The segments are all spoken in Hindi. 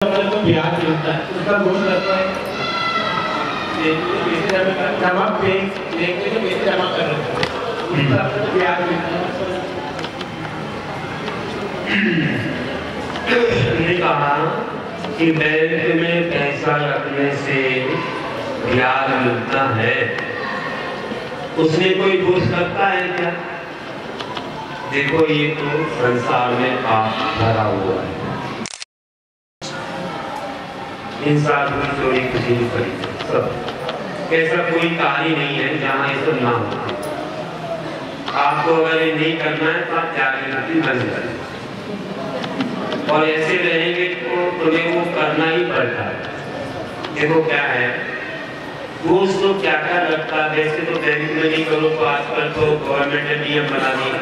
ब्याज मिलता है उसका लोन करते हैं, जमा पैसे जमा कर रहे हैं उसका ब्याज मिलता है। हमने कहा कि बैंक में पैसा रखने से ब्याज मिलता है, उसने कोई दोष करता है क्या? देखो ये तो संसार में पाप भरा हुआ है। इंसान की चोरी किसी भी करी सब, ऐसा कोई कहानी नहीं है जहाँ ये सब ना हो। आपको अगर ये नहीं करना है तो आप जागृति बन जाए, और ऐसे रहेंगे तो तुम्हें वो करना ही पड़ता है। देखो क्या है, दोस्त तो क्या क्या लगता है, वैसे तो बैंक में नहीं करो तो आजकल तो गवर्नमेंट ने नियम बना दिए,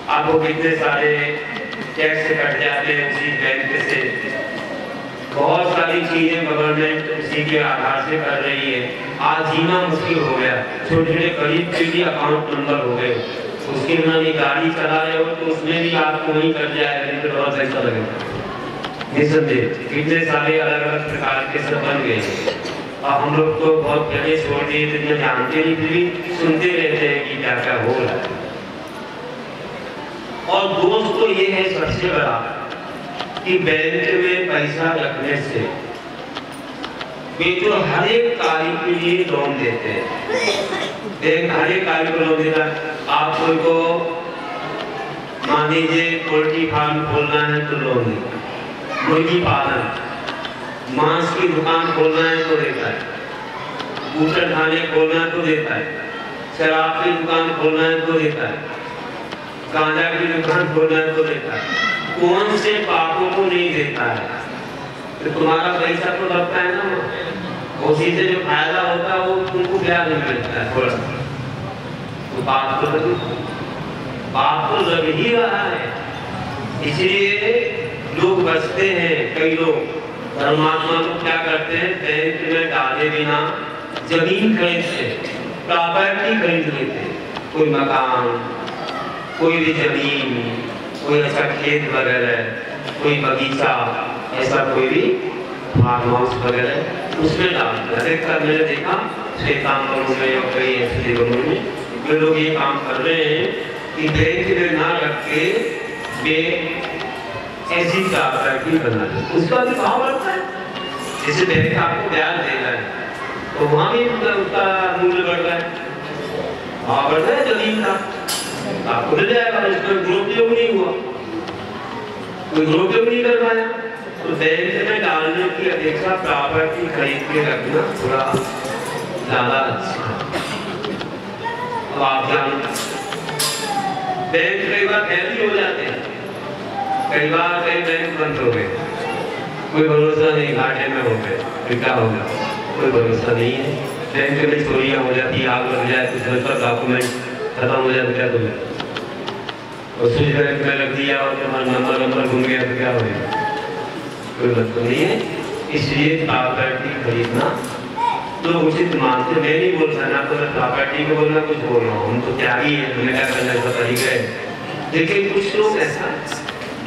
आपको कितने सारे टैक्स कट जाते हैं उसी बैंक से। बहुत सारी चीजें गवर्नमेंट उसी के आधार से कर रही है। आज जीना मुश्किल हो गया, छोटे छोटे गरीब के भी अकाउंट नंबर हो गए, उसके बिना गाड़ी चला रहे हो तो उसमें भी आपको वही कर जाएगा, तो बहुत पैसा लगेगा। ये समझे, कितने सारे अलग अलग प्रकार के सब बन गए। और हम लोग तो बहुत पहले छोड़ दिए, इतने जानते नहीं, फिर भी सुनते रहते हैं कि क्या क्या हो रहा है। और दोस्त तो ये है सबसे बड़ा कि बैंक में पैसा रखने से वे जो हर एक कार्य के लिए लोन देते हैं। बैंक हर एक कार्य को लोन देता है। आप कोई को मान लीजिए पोल्ट्री फार्म खोलना है तो लोन देता है, मुर्गी पालन, मांस की दुकान खोलना है तो देता है, बूचर खाने खोलना है तो देता है, शराब की दुकान खोलना है तो देता है, गांजा की दुकान खोलना है तो देता है। कौन से पापों को नहीं देता है? तो तुम्हारा पैसा तो लगता है ना, उसी से जो फायदा होता है वो तुमको ब्याज मिलता है थोड़ा, तो पाप तो लग ही रहा है। इसलिए लोग बचते हैं, कई लोग परमात्मा लोग क्या करते हैं, बैंक में डाले बिना जमीन खरीदते, प्रॉपर्टी खरीद लेते, कोई मकान, कोई भी जमीन, कोई ऐसा खेत वगैरह, कोई बगीचा, ऐसा कोई भी फार्म हाउस वगैरह उसमें डालते हैं। मैंने देखा श्वेतांबरों में और कई ऐसे जगहों में जो लोग ये काम कर रहे हैं कि बैंक में ना रख के वे ऐसी प्रॉपर्टी बना देते, उसका भी भाव बढ़ता है। जैसे बैंक आपको ब्याज दे रहा है तो वहाँ भी उसका मूल्य बढ़ रहा है, भाव बढ़ रहा है जमीन का, आपको मिल जाएगा। उसमें दुरुपयोग नहीं हुआ, कोई दुरुपयोग नहीं कर पाया। तो बैंक में डालने की अपेक्षा प्रॉपर्टी खरीद के रखना थोड़ा ज्यादा अच्छा है। अब आप जानते बैंक कई बार फैल हो जाते हैं, कई बार कई बैंक बंद हो गए, कोई भरोसा नहीं, घाटे में हो गए, फिर क्या होगा, कोई भरोसा नहीं है। बैंक में चोरियां हो जाती, आग लग जाए, कुछ डॉक्यूमेंट खत्म हो जाए तो क्या करें, और स्विच बैंक में रख दिया और तुम्हारा नंबर घूम गया तो क्या होगा, कोई बात तो नहीं है। इसलिए प्रॉपर्टी खरीदना तो उचित मानते, मैं नहीं बोल सकता तो प्रॉपर्टी को बोलना कुछ बोल रहा हूँ, हम तो क्या ही है, तुम्हें क्या करना ऐसा तरीका है। लेकिन कुछ लोग ऐसा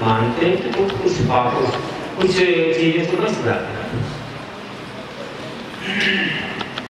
मानते हैं कि कुछ पापों कुछ चीजें तो बच जाते हैं।